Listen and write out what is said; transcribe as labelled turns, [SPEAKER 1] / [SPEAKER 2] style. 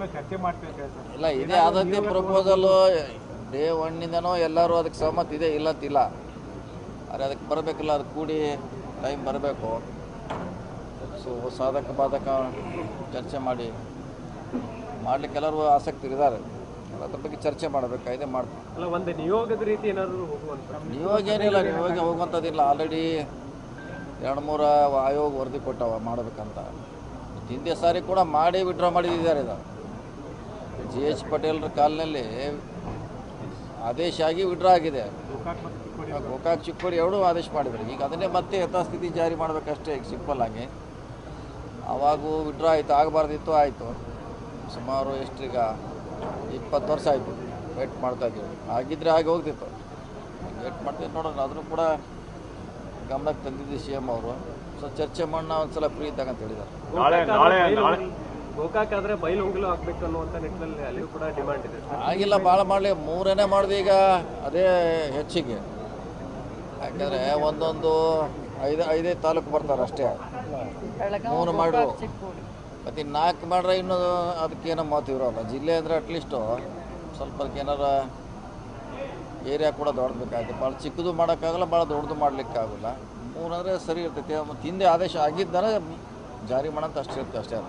[SPEAKER 1] ಮೇಲೆ ಚರ್ಚೆ ಮಾಡ್ತಿದ್ದಾರೆ ಸರ್.
[SPEAKER 2] ಇಲ್ಲ, ಇದೇ ಆದಂತೆ ಪ್ರಪೋಸಲ್ಲು ಡೇ ಒನ್ನಿಂದನೂ ಎಲ್ಲರೂ ಅದಕ್ಕೆ ಸಹಮತ ಇದೆ ಇಲ್ಲಂತಿಲ್ಲ. ಆದರೆ ಅದಕ್ಕೆ ಬರಬೇಕಿಲ್ಲ, ಅದು ಕೂಡಿ ಟೈಮ್ ಬರಬೇಕು. ಸೊ ಸಾಧಕ ಬಾಧಕ ಚರ್ಚೆ ಮಾಡಲಿಕ್ಕೆ ಎಲ್ಲರೂ ಆಸಕ್ತಿ ಇದ್ದಾರೆ. ಅದ್ರ ಬಗ್ಗೆ ಚರ್ಚೆ ಮಾಡಬೇಕಾಗಿದೆ, ಮಾಡ್ತೀವಿ.
[SPEAKER 1] ಅಲ್ಲ, ಒಂದು ನಿಯೋಗದ ರೀತಿ ಏನಾದರೂ ಹೋಗುವಂತ
[SPEAKER 2] ನಿಯೋಗ ಏನಿಲ್ಲ, ನಿಯೋಗ ಹೋಗುವಂಥದ್ದಿಲ್ಲ. ಆಲ್ರೆಡಿ 2-3 ಆಯೋಗ ವರದಿ ಕೊಟ್ಟವ ಮಾಡಬೇಕಂತ. ಹಿಂದೆ ಸಾರಿ ಕೂಡ ಮಾಡಿ ವಿಡ್ರಾ ಮಾಡಿದ್ದಾರೆ. ಇದು GH ಪಟೇಲ್ರ ಕಾಲಿನಲ್ಲಿ ಆದೇಶ ಆಗಿ ವಿಡ್ರಾ ಆಗಿದೆ. ಗೋಕಾಕ್ ಚಿಕ್ಕೋಡಿ ಎರಡೂ ಆದೇಶ ಮಾಡಿದ್ರು. ಈಗ ಅದನ್ನೇ ಮತ್ತೆ ಯಥಾಸ್ಥಿತಿ ಜಾರಿ ಮಾಡಬೇಕಷ್ಟೇ, ಈಗ ಸಿಂಪಲ್ ಆಗಿ. ಆವಾಗೂ ವಿಡ್ರಾ ಆಯಿತು, ಆಗಬಾರ್ದಿತ್ತು, ಆಯಿತು. ಸುಮಾರು ಎಷ್ಟೀಗ 20 ವರ್ಷ ಆಯಿತು ವೇಟ್ ಮಾಡ್ತಾಯಿದ್ದೀವಿ. ಆಗಿದ್ದರೆ ಆಗಿ ಹೋಗ್ತಿತ್ತು, ವೇಟ್ ಮಾಡ್ತಿದ್ದು ನೋಡೋಣ. ಅದನ್ನು ಕೂಡ ಗಮನಕ್ಕೆ ತಂದಿದ್ದು CM ಅವರು. ಸೊ ಚರ್ಚೆ ಮಾಡೋಣ, ಒಂದ್ಸಲ ಫ್ರೀ ಇದ್ದಾಗ ಅಂತ ಹೇಳಿದ್ದಾರೆ.
[SPEAKER 1] ಗೋಕಾಕ್ ಆದರೆ ಬೈಲುಂಗಲು ಹಾಕಬೇಕು ಅನ್ನುವಂಥ ನಿಟ್ಟಿನಲ್ಲಿ ಅಲ್ಲಿಯೂ ಕೂಡ ಡಿಮ್ಯಾಂಡ್ ಇದೆ.
[SPEAKER 2] ಆಗಿಲ್ಲ, ಭಾಳ ಮಾಡಲಿ, 3 ಮಾಡಿದೆ ಈಗ. ಅದೇ ಹೆಚ್ಚಿಗೆ, ಯಾಕಂದರೆ ಒಂದೊಂದು 5 ತಾಲೂಕು ಬರ್ತಾರೆ ಅಷ್ಟೇ. 3 ಮಾಡ್ರು, ಮತ್ತು 4 ಮಾಡ್ರೆ ಇನ್ನೂ ಅದಕ್ಕೇನೋ ಮಾತು ಇರೋಲ್ಲ. ಜಿಲ್ಲೆ ಅಂದರೆ ಅಟ್ಲೀಸ್ಟು ಸ್ವಲ್ಪ ಅದಕ್ಕೆ ಏನಾರ ಏರಿಯಾ ಕೂಡ ದೊಡ್ಡಬೇಕಾಗುತ್ತೆ. ಭಾಳ ಚಿಕ್ಕದು ಮಾಡೋಕ್ಕಾಗಲ್ಲ, ಭಾಳ ದೊಡ್ಡದು ಮಾಡಲಿಕ್ಕಾಗಲ್ಲ. 3 ಅಂದರೆ ಸರಿ ಇರ್ತೈತೆ. ಮತ್ತು ಹಿಂದೆ ಆದೇಶ ಆಗಿದ್ದರೆ ಜಾರಿ ಮಾಡೋಂತ ಅಷ್ಟೇ ಇರುತ್ತೆ ಅಷ್ಟೇ.